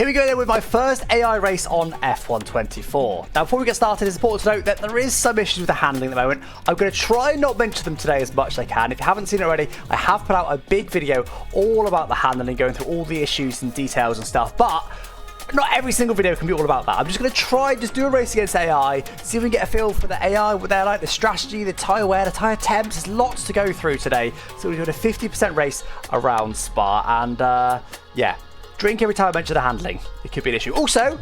Here we go then with my first AI race on F124. Now before we get started, it's important to note that there is some issues with the handling at the moment. I'm going to try and not mention them today as much as I can. If you haven't seen it already, I have put out a big video all about the handling, going through all the issues and details and stuff, but not every single video can be all about that. I'm just going to try do a race against AI, see if we can get a feel for the AI, what they're like, the strategy, the tyre wear, the tyre temps. There's lots to go through today. So we're doing a 50% race around Spa, and yeah, drink every time I mention the handling. It could be an issue. Also,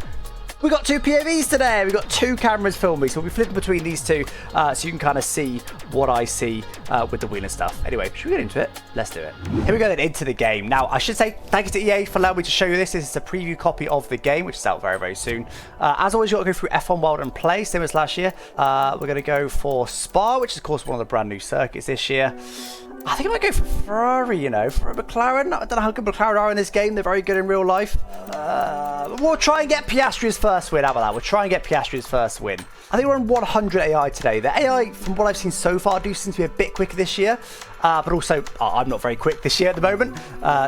we got two POVs today. We've got two cameras filming, so we'll be flipping between these two so you can kind of see what I see with the wheel and stuff. Anyway, should we get into it? Let's do it. Here we go then, into the game. Now, I should say thank you to EA for allowing me to show you this. This is a preview copy of the game, which is out very, very soon. As always, you've got to go through F1 World and Play, same as last year. We're going to go for Spa, which is, of course, one of the brand new circuits this year. I think I might go for Ferrari, you know, for McLaren. I don't know how good McLaren are in this game. They're very good in real life. We'll try and get Piastri's first win. How about that? We'll try and get Piastri's first win. I think we're on 100 AI today. The AI, from what I've seen so far, do seem to be a bit quicker this year. But also, I'm not very quick this year at the moment.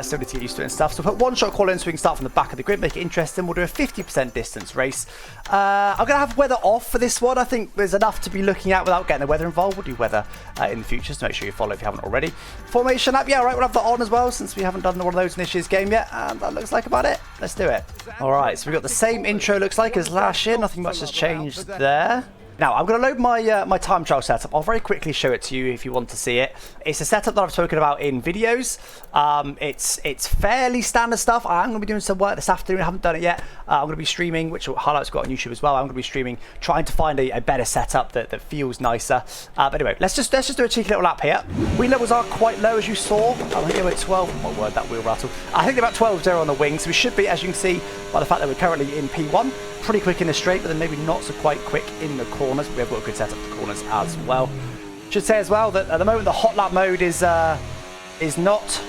So we need to get used to it and stuff. So we'll put one-shot call in so we can start from the back of the grid, make it interesting. We'll do a 50% distance race. I'm going to have weather off for this one. I think there's enough to be looking at without getting the weather involved. We'll do weather in the future, so make sure you follow if you haven't already. Formation app, yeah, right, we'll have that on as well, since we haven't done one of those in this year's game yet. And that looks like about it. Let's do it. All right, so we've got the same intro, looks like, as last year. Nothing much has changed there. Now, I'm going to load my my time trial setup. I'll very quickly show it to you if you want to see it. It's a setup that I've spoken about in videos. It's fairly standard stuff. I'm going to be doing some work this afternoon. I haven't done it yet. I'm going to be streaming, which highlights got on YouTube as well. I'm going to be streaming, trying to find a better setup that feels nicer. But anyway, let's just do a cheeky little lap here. Wheel levels are quite low, as you saw. I think they're at 12. What word, that wheel rattle. I think they're about 12.0 on the wings. So we should be, as you can see, by the fact that we're currently in P1. Pretty quick in the straight, but then maybe not so quite quick in the corners. We have got a good setup for the corners as well. Should say as well that at the moment the hot lap mode is not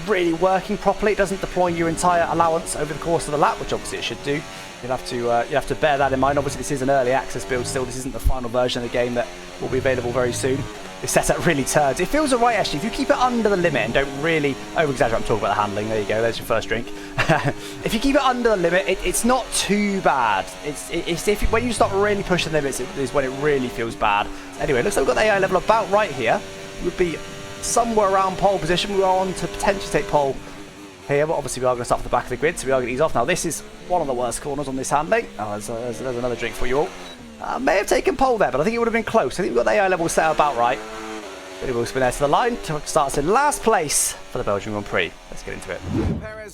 really working properly. It doesn't deploy your entire allowance over the course of the lap, which obviously it should do. You'll have to bear that in mind. Obviously, this is an early access build still. This isn't the final version of the game that will be available very soon. This setup really turns. It feels alright actually. If you keep it under the limit and don't really over-exaggerate, I'm talking about the handling. There you go. There's your first drink. If you keep it under the limit, it's not too bad. When you start really pushing the limits, is when it really feels bad. Anyway, it looks like we've got the AI level about right here. It would be somewhere around pole position. We are on to potentially take pole here, but obviously we are going to start from the back of the grid, so we are going to ease off. Now this is one of the worst corners on this handling. Oh, there's another drink for you all. May have taken pole there, but I think it would have been close. I think we've got the AI level set about right. Billy will spin there to the line. Starts in last place for the Belgian Grand Prix. Let's get into it.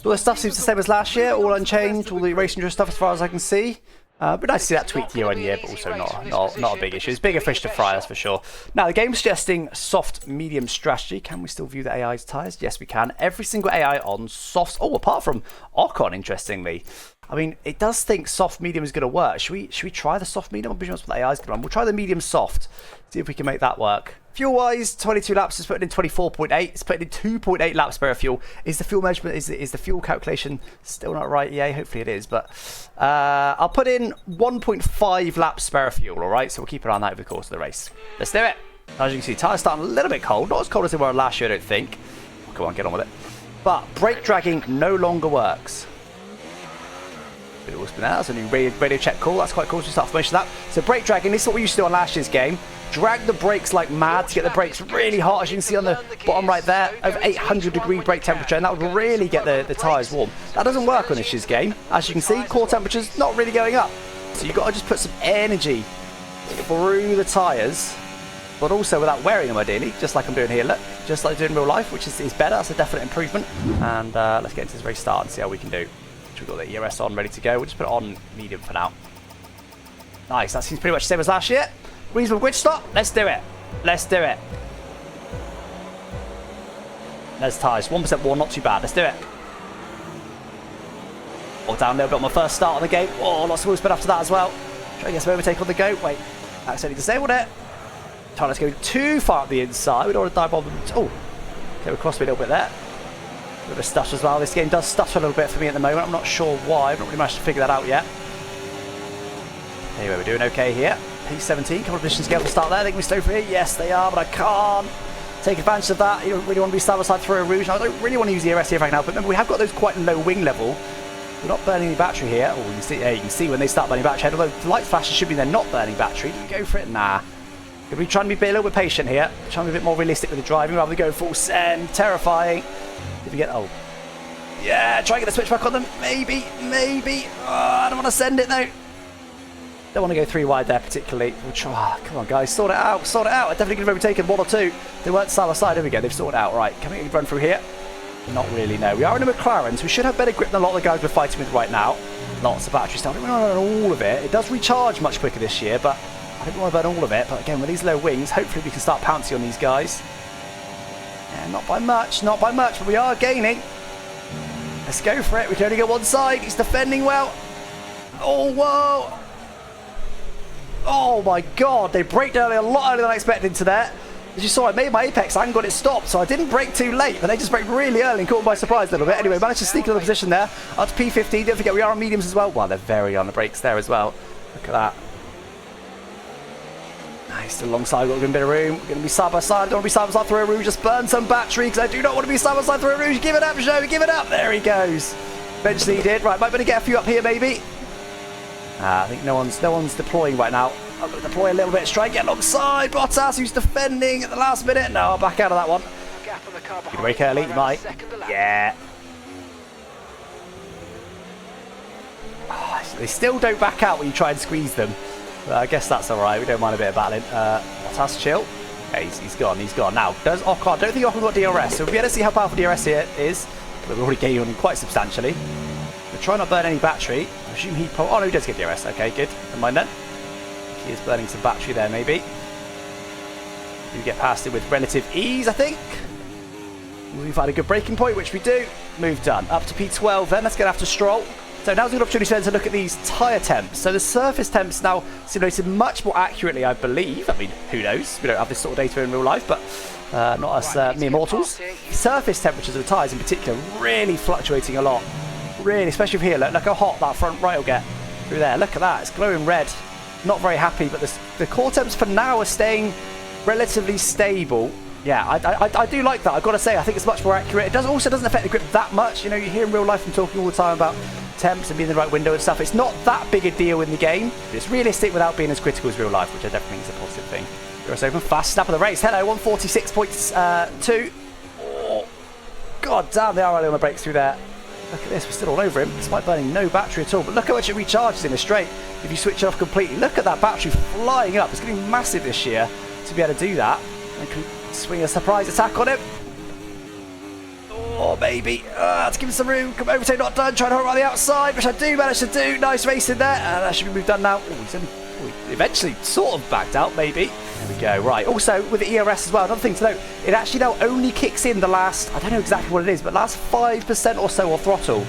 All the stuff seems the same as last year, all unchanged, all the racing drift stuff as far as I can see. But nice to see that tweaked year on year, but also not a big issue. It's bigger fish to fry, that's for sure. Now, the game's suggesting soft, medium strategy. Can we still view the AI's tyres? Yes, we can. Every single AI on soft. Oh, apart from Ocon, interestingly. I mean, it does think soft, medium is going to work. Should we try the soft, medium? I'm pretty sure that's what the AI's going to run. We'll try the medium soft. See if we can make that work. Fuel-wise, 22 laps is putting in 24.8. It's putting in 2.8 laps spare of fuel. Is the fuel measurement, is the fuel calculation still not right? Yeah, hopefully it is. But I'll put in 1.5 laps spare of fuel, all right? So we'll keep it on that over the course of the race. Let's do it. As you can see, tyres starting a little bit cold. Not as cold as they were last year, I don't think. Come on, get on with it. But brake dragging no longer works. That's a new radio check call. That's quite cool to start formation of that. So brake dragging, this is what we used to do on last year's game. Drag the brakes like mad to get the brakes really hot, as you can see on the bottom right there, over 800-degree brake temperature, and that would really get the tyres warm. That doesn't work on this year's game. As you can see, core temperature's not really going up. So you've got to just put some energy through the tyres, but also without wearing them ideally, just like I'm doing here, look, just like doing in real life, which is better. That's a definite improvement. And let's get into this race start and see how we can do. We've got the ERS on, ready to go. We'll just put it on medium for now. Nice, that seems pretty much the same as last year. Reasonable grid stop, let's do it. Let's do it. There's tyres, 1% more, not too bad. Let's do it. Oh, down a little bit on my first start on the game. Oh, lots of wheel spin after that as well. Try to get some overtake on the go. Wait, accidentally disabled it. Trying not to go too far up the inside. We don't want to dive on them. Oh, okay, we crossed me a little bit there. A bit of a stutter as well. This game does stutter a little bit for me at the moment. I'm not sure why. I've not really managed to figure that out yet. Anyway, we're doing okay here. P17, couple of positions to start there. I think we're still here. Yes, they are, but I can't take advantage of that. You don't really want to be side by side through a rouge. I don't really want to use the ERS here if I can help it. Remember, we have got those quite low wing level. We're not burning any battery here. Oh, you can see when they start burning battery. Although the light flashes should be they're not burning battery. Do we go for it? Nah. We're trying to be a little bit patient here. Trying to be a bit more realistic with the driving rather than going full send. Terrifying. If you get... Oh. Yeah, try and get the switch back on them. Maybe. Oh, I don't want to send it, though. Don't want to go 3 wide there, particularly. We'll try. Come on, guys. Sort it out. I definitely could have overtaken 1 or 2. They weren't side by side. There we go. They've sorted it out. Right. Can we run through here? Not really, no. We are in a McLaren, so we should have better grip than a lot of the guys we're fighting with right now. Lots of battery stuff. I don't want to burn all of it. It does recharge much quicker this year, but I don't want to burn all of it. But again, with these low wings, hopefully we can start pouncing on these guys. Yeah, not by much, but we are gaining. Let's go for it. We can only get one side. He's defending well. Oh, whoa. Oh, my God. They braked early, a lot earlier than I expected into there. As you saw, I made my apex, I hadn't got it stopped, so I didn't brake too late, but they just braked really early and caught me by surprise a little bit. Anyway, managed to sneak another position there, up to P15. Don't forget, we are on mediums as well. Wow, they're very on the brakes there as well. Look at that. Nice, still alongside, got a good bit of room. We're going to be side by side, don't want to be side by side through a rouge, just burn some battery, because I do not want to be side by side through a rouge. Give it up, Joe, give it up. There he goes. Eventually he did. Right, might better get a few up here, maybe. I think no one's deploying right now. I'm going to deploy a little bit, try and get alongside Bottas, who's defending at the last minute. No, I'll back out of that one. Good break early, Mike. Yeah. Oh, they still don't back out when you try and squeeze them. But I guess that's all right. We don't mind a bit of battling. Bottas, chill. Yeah, he's gone. Now, does Ocon, I don't think Ocon got DRS, so we'll be able to see how powerful DRS here is. But we've already gained on him quite substantially. We'll try not to burn any battery. I assume he... Oh, no, he does get DRS. Okay, good. Never mind then. He is burning some battery there, maybe. You get past it with relative ease, I think. We've had a good braking point, which we do. Move done. Up to P12 then. Let's get after Stroll. So now's a good opportunity then to look at these tyre temps. So the surface temps now simulated much more accurately, I believe. I mean, who knows? We don't have this sort of data in real life, but not us mere mortals. Surface temperatures of the tyres in particular really fluctuating a lot. Really, especially here. Look how hot that front right will get through there. Look at that. It's glowing red. Not very happy, but the core temps for now are staying relatively stable. Yeah, I do like that. I've got to say, I think it's much more accurate. It also doesn't affect the grip that much. You know, you hear in real life I'm talking all the time about temps and being in the right window and stuff. It's not that big a deal in the game. It's realistic without being as critical as real life, which I definitely think is a positive thing. ERS open, fast snap of the race. Hello, 146.2. Oh, God damn, they are early on the brakes through there. Look at this, we're still all over him, despite burning no battery at all. But look how much it recharges in a straight if you switch it off completely. Look at that battery flying up. It's going to be massive this year to be able to do that. And can swing a surprise attack on him. Oh, baby. Let's give him some room. Come overtake, not done. Trying to hold around the outside, which I do manage to do. Nice race in there. That should be moved done now. He eventually sort of backed out, maybe. There we go. Right. Also, with the ERS as well, another thing to note, it actually now only kicks in the last, I don't know exactly what it is, but last 5% or so of throttle.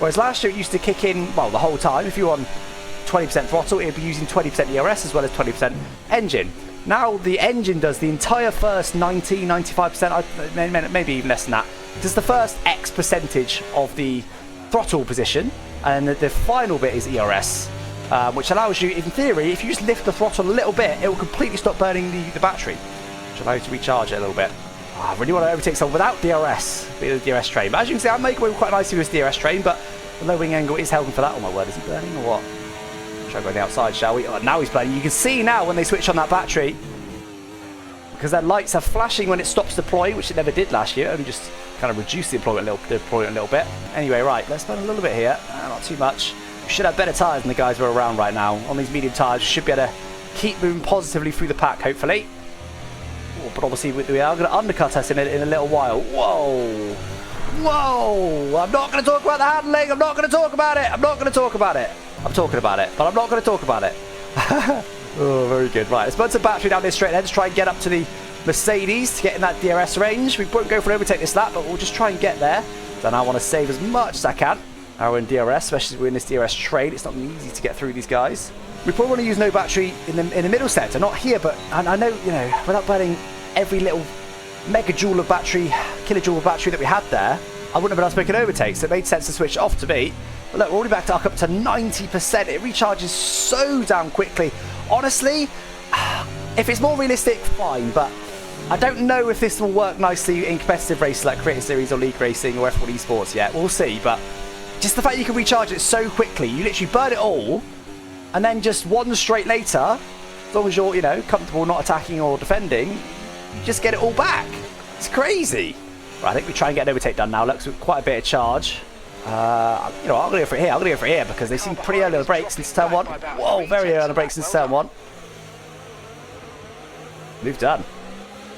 Whereas last year it used to kick in, well, the whole time. If you were on 20% throttle, it would be using 20% ERS as well as 20% engine. Now the engine does the entire first 90, 95%, maybe even less than that. Does the first X percentage of the throttle position, and the final bit is ERS. Which allows you, in theory, if you just lift the throttle a little bit, it will completely stop burning the battery, which allows you to recharge it a little bit. I really want to overtake someone without DRS, the DRS train. But as you can see, I'm making way quite nicely with this DRS train, but the low wing angle is helping for that. Oh my word, is he burning or what? Try to go on the outside, shall we? Oh, now he's burning. You can see now when they switch on that battery, because their lights are flashing when it stops deploying, which it never did last year. It only just kind of reduced the deployment a little bit. Anyway, right, let's burn a little bit here. Not too much. We should have better tyres than the guys we're around right now. On these medium tyres, we should be able to keep moving positively through the pack, hopefully. Oh, but obviously, we are going to undercut us in a little while. Whoa! Whoa! I'm not going to talk about the handling. I'm not going to talk about it. I'm not going to talk about it. I'm talking about it, but I'm not going to talk about it. Oh, very good. Right, let's burn some battery down this straight ahead. Let's try and get up to the Mercedes to get in that DRS range. We won't go for an overtake this lap, but we'll just try and get there. Then I want to save as much as I can. Our in DRS, especially as we're in this DRS trade, it's not easy to get through these guys. We probably want to use no battery in the middle sector, not here, but I know, you know, without burning every little megajoule of battery, kilojoule of battery that we had there, I wouldn't have been able to make an overtake, so it made sense to switch it off to me. But look, we're already back up to 90%. It recharges so damn quickly. Honestly, if it's more realistic, fine, but I don't know if this will work nicely in competitive races like Creator Series or League Racing or F1 Esports yet. We'll see, but Just the fact you can recharge it so quickly. You literally burn it all, and then just one straight later, as long as you're, you know, comfortable not attacking or defending, you just get it all back. It's crazy. Right, I think we try and get an overtake done now. Looks with quite a bit of charge. You know, I'm going to go for it here. I'm going to go for it here because they seem pretty early on the brakes since turn 1. Whoa, very early on the brakes since turn 1. Move done.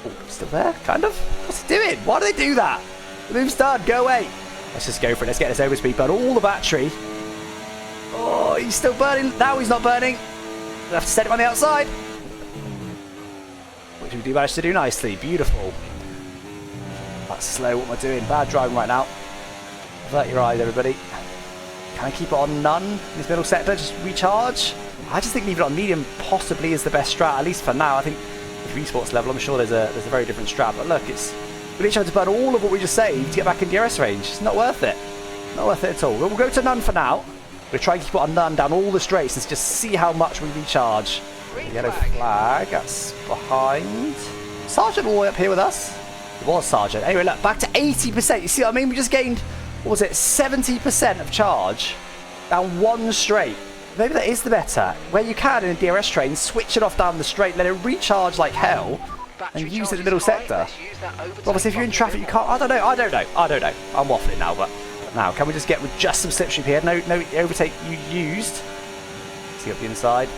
Oh, still there, kind of. What's he doing? Why do they do that? The move's done. Go away. Let's just go for it. Let's get this overspeed. Burn all the battery. Oh, he's still burning. Now he's not burning. We'll have to set him on the outside. Which we do manage to do nicely. Beautiful. That's slow. What am I doing? Bad driving right now. Avert your eyes, everybody. Can I keep it on none in this middle sector? Just recharge? I just think leaving it on medium possibly is the best strat, at least for now. I think with esports level, I'm sure there's a very different strat. But look, it's we literally have to burn all of what we just saved to get back in ERS range. It's not worth it. Not worth it at all. We'll go to none for now. We'll try and keep it on none down all the straights and just see how much we recharge. Yellow flag. That's behind. Sergeant all the way up here with us. It was Sergeant. Anyway, look, back to 80%. You see what I mean? We just gained, what was it, 70% of charge down one straight. Maybe that is the better. Where you can in a DRS train, switch it off down the straight, let it recharge like hell, and use it in the middle sector. But obviously, if you're in traffic, you can't. I don't know. I'm waffling now, but now can we just get with just some slipstream here? No overtake you used. See up the inside.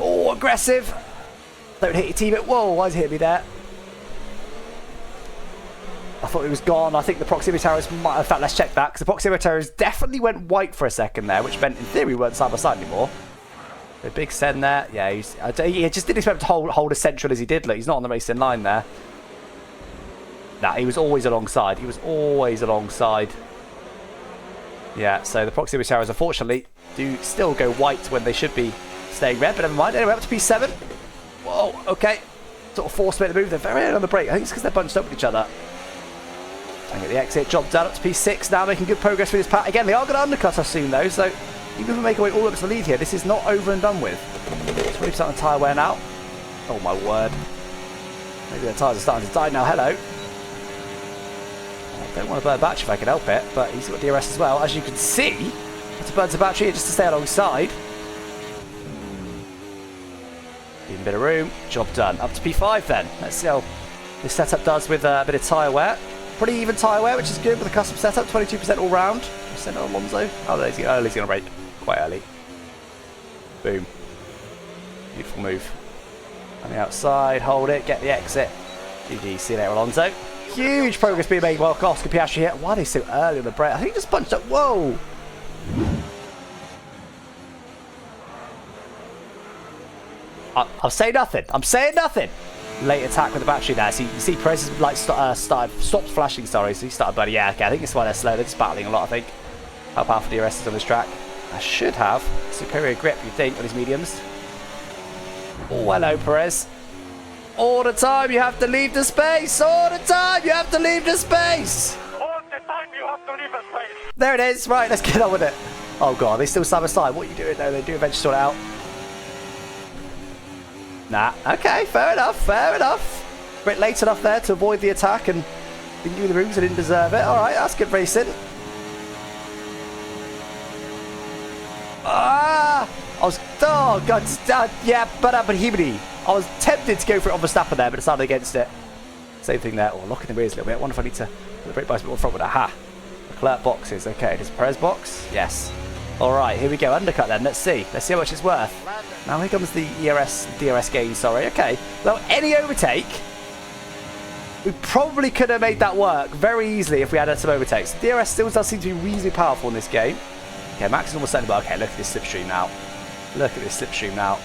Oh, aggressive! Don't hit your teammate. Whoa, why's he hit me there? I thought it was gone. I think the proximity towers might have... In fact, let's check that, because the proximity towers definitely went white for a second there, which meant, in theory, we weren't side by side anymore. A big send there. Yeah, he just didn't expect to hold as central as he did. Look, he's not on the racing line there. Nah, he was always alongside. He was always alongside. Yeah, so the proximity towers, unfortunately, do still go white when they should be staying red, but never mind. Anyway, up to P7. Whoa, okay. Sort of force the move. They're very early on the break. I think it's because they're bunched up with each other. Trying to get the exit, job done, up to P6 now, making good progress with his pack. Again, they are going to undercut us soon though, so even if we make our way all up to the lead here, this is not over and done with. 20% on tyre wear now. Oh my word. Maybe the tyres are starting to die now, hello. I don't want to burn battery if I can help it, but he's got DRS as well. As you can see, have to burn some battery here just to stay alongside. Even a bit of room, job done. Up to P5 then. Let's see how this setup does with a bit of tyre wear. Pretty even tyre wear, which is good with the custom setup. 22% all round. Send it Alonso. Oh, he's going to brake quite early. Boom. Beautiful move. On the outside, hold it, get the exit. GG, see you later, Alonso. Huge progress being made while Oscar Piastri here. Why are they so early on the brake? I think he just punched up. Whoa! I'll say nothing. I'm saying nothing. Late attack with the battery there. So you see Perez is like stopped flashing, sorry. So he started burning. Yeah, okay. I think it's why they're slow. They're just battling a lot, I think. How powerful the ERS is on this track. I should have superior grip, you think, on his mediums. Oh, hello, Perez. All the time you have to leave the space. All the time you have to leave the space. All the time you have to leave the space. There it is. Right, let's get on with it. Oh, God. They still side by side. What are you doing, though? They do eventually sort it out. Nah. Okay, fair enough. Fair enough. Bit late enough there to avoid the attack and didn't give you the rooms. I didn't deserve it. All right, that's good racing. Ah! I was... Oh, God. Yeah, but I was tempted to go for it on Verstappen there, but decided against it. Same thing there. Oh, locking the rears a little bit. I wonder if I need to put the brake bias a bit more front with that. Ha! The Leclerc boxes. Okay, does Perez box? Yes. All right, here we go. Undercut then. Let's see. Let's see how much it's worth. Now here comes the DRS gain, sorry. Okay. Well, any overtake, we probably could have made that work very easily if we had some overtakes. DRS still does seem to be reasonably powerful in this game. Okay, Max is almost setting the bar. Okay, look at this slipstream now. Look at this slipstream now.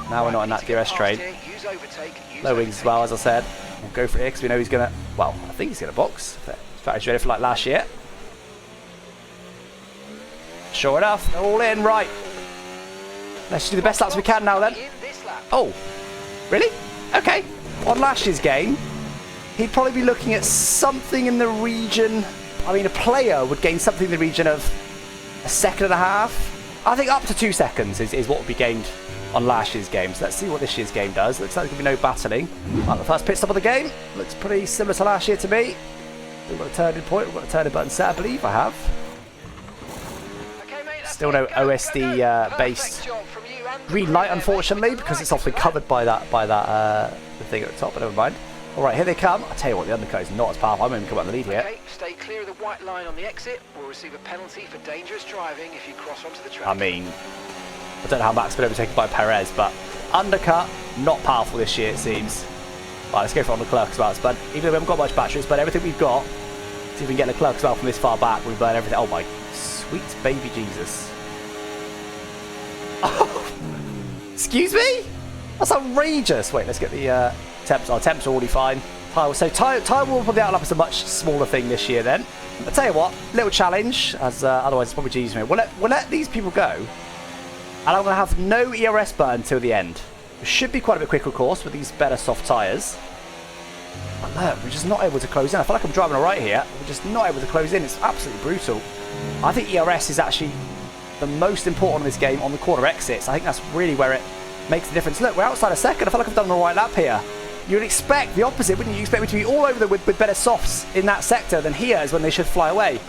Now we're not in that DRS train. Low wings as well, as I said. We'll go for it here because we know he's going to... Well, I think he's going to box. In fact, he's ready for like last year. Sure enough, they're all in. Right. Let's just do the best laps we can now then. Oh, really? Okay. On last year's game, he'd probably be looking at something in the region... I mean, a player would gain something in the region of a second and a half. I think up to 2 seconds is what would be gained on last year's game. So let's see what this year's game does. Looks like there's going to be no battling. Right, the first pit stop of the game. Looks pretty similar to last year to me. We've got a turning point. We've got a turning button set, I believe I have. Okay, mate, Still no OSD based green light, unfortunately, because it's often covered by that the thing at the top, but never mind. Alright, here they come. I'll tell you what, the undercut is not as powerful. I'm going to come out the lead here. Okay, stay clear of the white line on the exit. We'll receive a penalty for dangerous driving if you cross onto the track. I mean, I don't know how Max has been overtaken by Perez, but undercut, not powerful this year, it seems. Right, let's go for on the Leclerc as well. But even though we haven't got much batteries, but everything we've got, see if we can get Leclerc as well from this far back. We burn everything. Oh my sweet baby Jesus. Oh, excuse me? That's outrageous. Wait, let's get the temps. Our temps are already fine. So tyre will probably outlap is a much smaller thing this year then. I'll tell you what, little challenge, as otherwise it's probably Jesus me. We'll let these people go, and I'm going to have no ERS burn until the end. It should be quite a bit quicker, of course, with these better soft tyres. But look, we're just not able to close in. I feel like I'm driving all right here. We're just not able to close in. It's absolutely brutal. I think ERS is actually the most important in this game on the corner exits. I think that's really where it makes the difference. Look, we're outside a second. I feel like I've done the right lap here. You'd expect the opposite, wouldn't you? You expect me to be all over them with better softs in that sector than here is when they should fly away.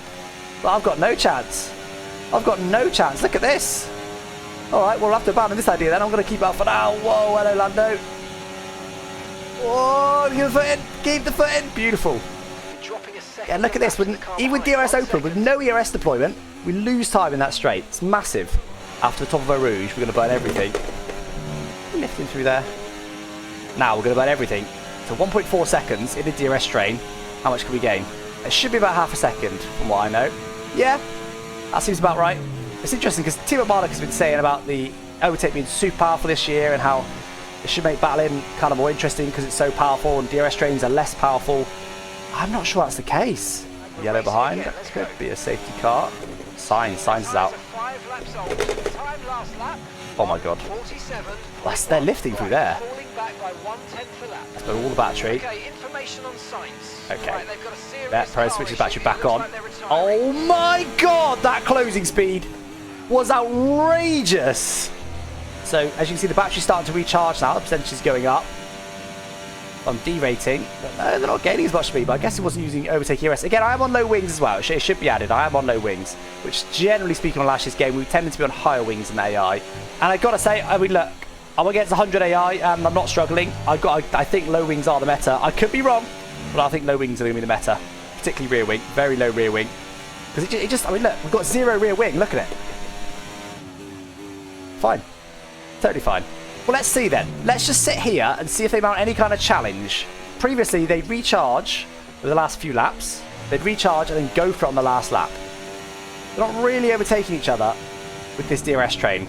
But I've got no chance. I've got no chance. Look at this. All right, we'll have to abandon this idea then. I'm going to keep it up for now. Whoa, hello, Lando. Whoa, keep the foot in. Keep the foot in. Beautiful. Yeah, look at this. Even with DRS open, with no ERS deployment, we lose time in that straight. It's massive. After the top of Eau Rouge, we're going to burn everything. Lifting through there. Now we're going to burn everything. So 1.4 seconds in the DRS train. How much can we gain? It should be about half a second, from what I know. Yeah, that seems about right. It's interesting because Timo Mark has been saying about the overtake being super powerful this year and how it should make battling kind of more interesting because it's so powerful and DRS trains are less powerful. I'm not sure that's the case. Yellow behind, that could be a safety car. Signs is out. Oh my god. They're lifting through there. Let's put all the battery. Okay. There, Perez switches battery back on. Oh my god, that closing speed was outrageous. So as you can see, the battery's starting to recharge now. The percentage is going up. I'm derating. No, they're not gaining as much speed, but I guess it wasn't using overtake ERS. Again, I am on low wings as well. It should be added. I am on low wings, which generally speaking on last year's game, we tended to be on higher wings than AI. And I got to say, I mean, look, I'm against 100 AI and I'm not struggling. I think low wings are the meta. I could be wrong, but I think low wings are going to be the meta, particularly rear wing, very low rear wing. Because it just, I mean, look, we've got 0 rear wing. Look at it. Fine. Totally fine. Well, let's see then. Let's just sit here and see if they mount any kind of challenge. Previously, they'd recharge with the last few laps. They'd recharge and then go for it on the last lap. They're not really overtaking each other with this DRS train,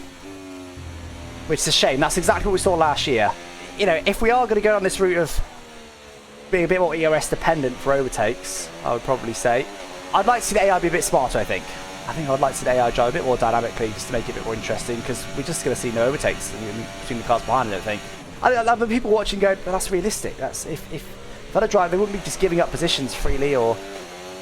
which is a shame. That's exactly what we saw last year. You know, if we are going to go on this route of being a bit more ERS dependent for overtakes, I would probably say, I'd like to see the AI be a bit smarter, I think. I think I'd like to see the AI drive a bit more dynamically just to make it a bit more interesting because we're just going to see no overtakes between the cars behind, I don't think. I love people watching going, but that's realistic. That's if other drive, they wouldn't be just giving up positions freely or,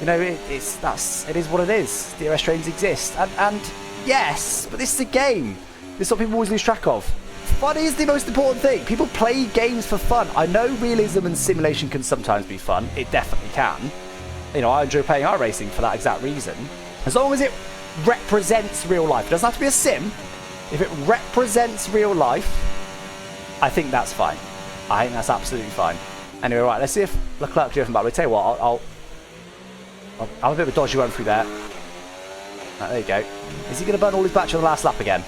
you know, it is what it is. DRS trains exist. And yes, but this is a game. This is what people always lose track of. Fun is the most important thing. People play games for fun. I know realism and simulation can sometimes be fun. It definitely can. You know, I enjoy playing iRacing for that exact reason. As long as it represents real life. It doesn't have to be a sim. If it represents real life, I think that's fine. I think that's absolutely fine. Anyway, right, let's see if Leclerc driven back. I'll tell you what, I'll have a bit of a dodgy run through there. Right, there you go. Is he going to burn all his battery on the last lap again?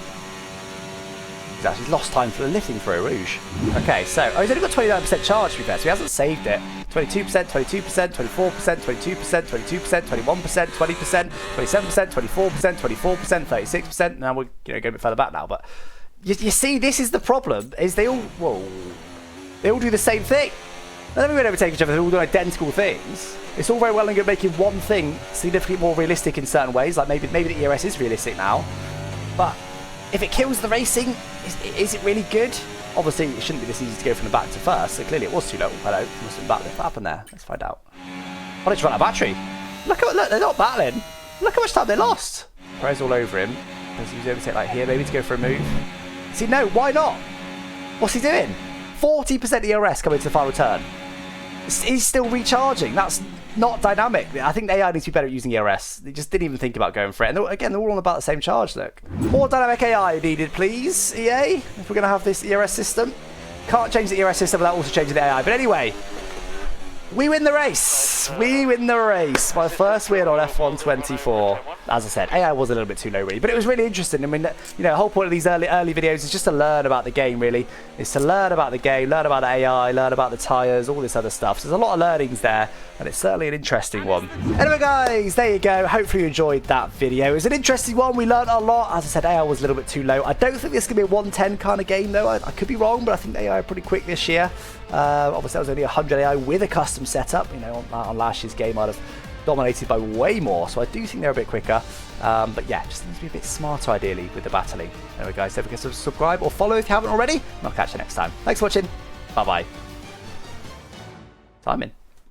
He's actually lost time for the lifting for Eau Rouge. Okay, so he's only got 29% charge to be fair, so he hasn't saved it. 22%, 22%, 24%, 22%, 22%, 21%, 20%, 27%, 24%, 24%, 36%. Now we're going a bit further back now, but you see, this is the problem: is they all do the same thing. None of them overtake each other. They're all doing identical things. It's all very well and good making one thing significantly more realistic in certain ways. Like maybe the ERS is realistic now, but if it kills the racing, is it really good? Obviously, it shouldn't be this easy to go from the back to first, so clearly it was too low. Hello, must have been back there. What happened there? Let's find out. Oh, they just run out of battery. Look, they're not battling. Look how much time they lost. Perez all over him. Does he overtake like here, maybe to go for a move? See, no, why not? What's he doing? 40% ERS coming to the final turn. He's still recharging. That's not dynamic. I think the AI needs to be better at using ERS. They just didn't even think about going for it. And again, they're all on about the same charge, look. More dynamic AI needed, please, EA, if we're going to have this ERS system. Can't change the ERS system without also changing the AI. But anyway, we win the race. We win the race. My first win on F1 24. As I said, AI was a little bit too low, really, but it was really interesting. I mean, you know, the whole point of these early videos is just to learn about the game, really. It's to learn about the game, learn about the AI, learn about the tyres, all this other stuff. So there's a lot of learnings there, and it's certainly an interesting one. Anyway, guys, there you go. Hopefully you enjoyed that video. It was an interesting one. We learned a lot. As I said, AI was a little bit too low. I don't think this is going to be a 110 kind of game, though. I could be wrong, but I think the AI are pretty quick this year. Obviously, that was only 100 AI with a custom setup. You know, on last year's game, I'd have dominated by way more, so I do think they're a bit quicker. But yeah, just needs to be a bit smarter, ideally, with the battling. Anyway, guys, don't forget to subscribe or follow if you haven't already, and I'll catch you next time. Thanks for watching. Bye-bye. Simon.